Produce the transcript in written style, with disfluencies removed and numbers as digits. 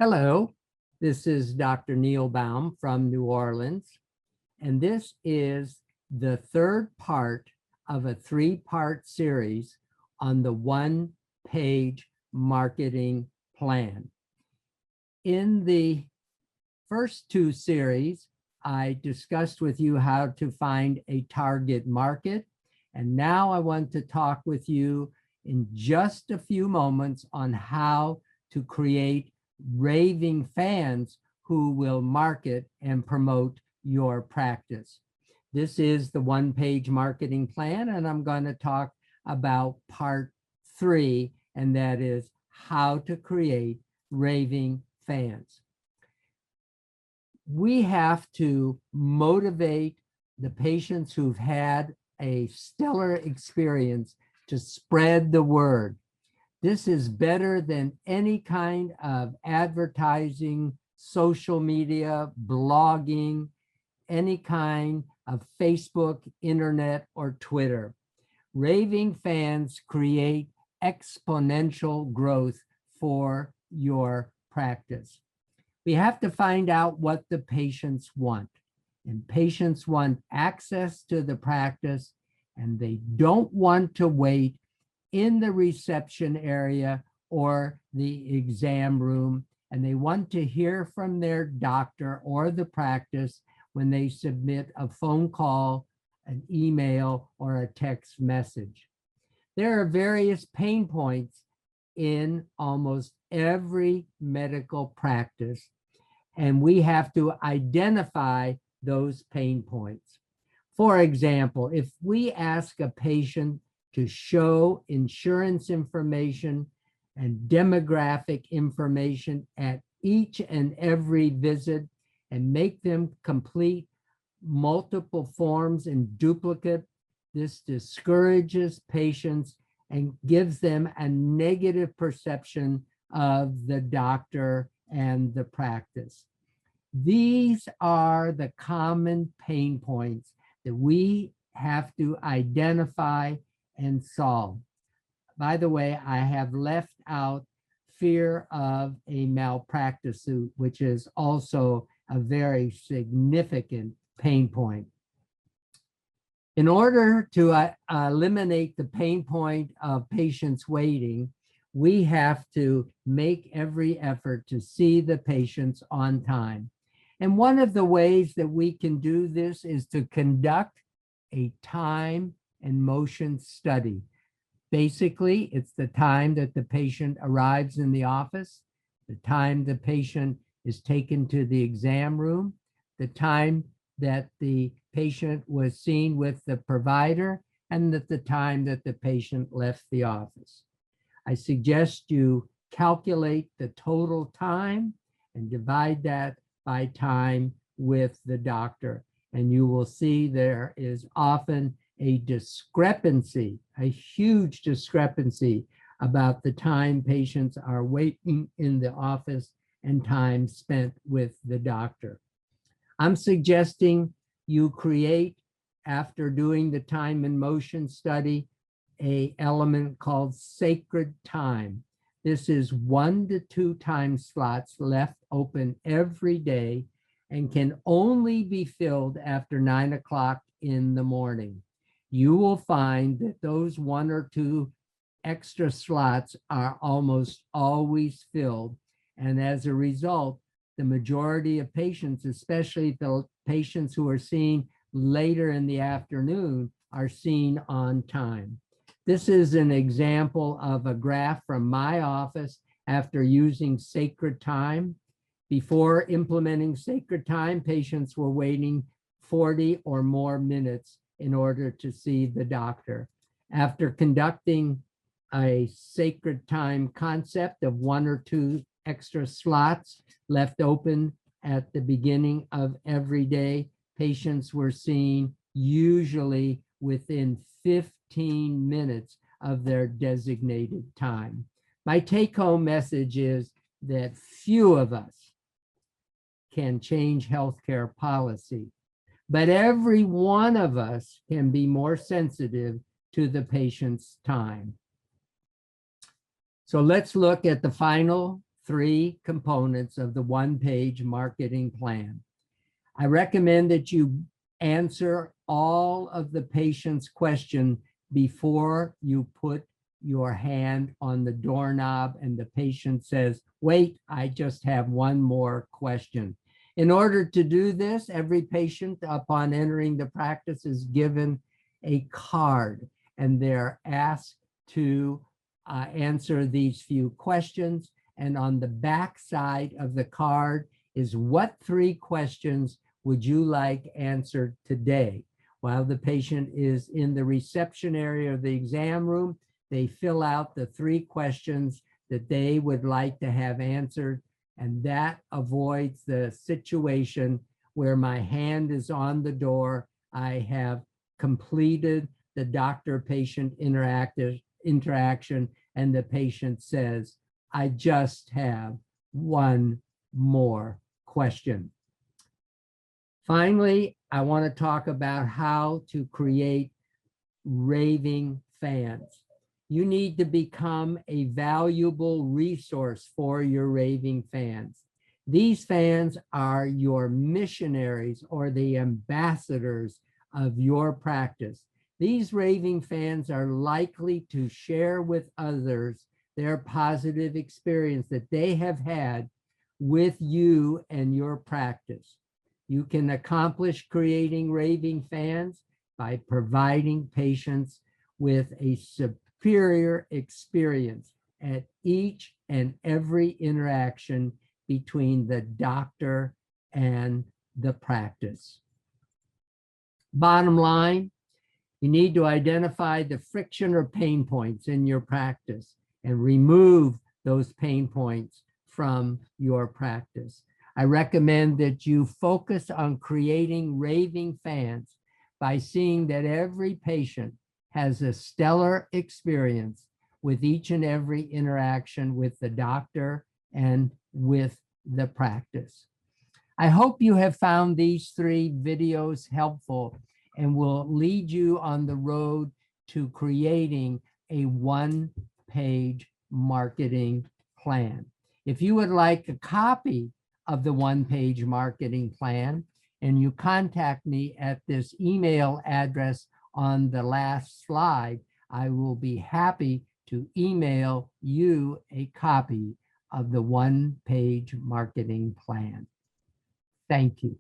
Hello, this is Dr. Neil Baum from New Orleans, and this is the third part of a three-part series on the one-page marketing plan. In the first two series, I discussed with you how to find a target market, and now I want to talk with you in just a few moments on how to create raving fans who will market and promote your practice. This is the one-page marketing plan, and I'm going to talk about part 3, and that is how to create raving fans. We have to motivate the patients who've had a stellar experience to spread the word. This is better than any kind of advertising, social media, blogging, any kind of Facebook, internet, or Twitter. Raving fans create exponential growth for your practice. We have to find out what the patients want. And patients want access to the practice, and they don't want to wait in the reception area or the exam room, and they want to hear from their doctor or the practice when they submit a phone call, an email, or a text message. There are various pain points in almost every medical practice, and we have to identify those pain points. For example, if we ask a patient to show insurance information and demographic information at each and every visit and make them complete multiple forms in duplicate, this discourages patients and gives them a negative perception of the doctor and the practice. These are the common pain points that we have to identify and solve. By the way, I have left out fear of a malpractice suit, which is also a very significant pain point. In order to eliminate the pain point of patients waiting, we have to make every effort to see the patients on time. And one of the ways that we can do this is to conduct a time and motion study. Basically, it's the time that the patient arrives in the office, the time the patient is taken to the exam room, the time that the patient was seen with the provider, and the time that the patient left the office. I suggest you calculate the total time and divide that by time with the doctor, and you will see there is often a discrepancy, a huge discrepancy about the time patients are waiting in the office and time spent with the doctor. I'm suggesting you create, after doing the time and motion study, an element called sacred time. This is 1 to 2 time slots left open every day and can only be filled after 9 o'clock in the morning. You will find that those 1 or 2 extra slots are almost always filled. And as a result, the majority of patients, especially the patients who are seen later in the afternoon, are seen on time. This is an example of a graph from my office after using sacred time. Before implementing sacred time, patients were waiting 40 or more minutes in order to see the doctor. After conducting a sacred time concept of 1 or 2 extra slots left open at the beginning of every day, patients were seen usually within 15 minutes of their designated time. My take-home message is that few of us can change healthcare policy, but every one of us can be more sensitive to the patient's time. So let's look at the final three components of the one-page marketing plan. I recommend that you answer all of the patient's question before you put your hand on the doorknob and the patient says, wait, I just have one more question. In order to do this, every patient upon entering the practice is given a card and they're asked to answer these few questions. And on the back side of the card is what three questions would you like answered today? While the patient is in the reception area of the exam room, they fill out the three questions that they would like to have answered. And that avoids the situation where my hand is on the door. I have completed the doctor-patient interaction, and the patient says, I just have one more question. Finally, I want to talk about how to create raving fans. You need to become a valuable resource for your raving fans. These fans are your missionaries or the ambassadors of your practice. These raving fans are likely to share with others their positive experience that they have had with you and your practice. You can accomplish creating raving fans by providing patients with a superior experience at each and every interaction between the doctor and the practice. Bottom line, you need to identify the friction or pain points in your practice and remove those pain points from your practice. I recommend that you focus on creating raving fans by seeing that every patient has a stellar experience with each and every interaction with the doctor and with the practice. I hope you have found these three videos helpful and will lead you on the road to creating a one-page marketing plan. If you would like a copy of the one-page marketing plan, and you contact me at this email address on the last slide, I will be happy to email you a copy of the one-page marketing plan. Thank you.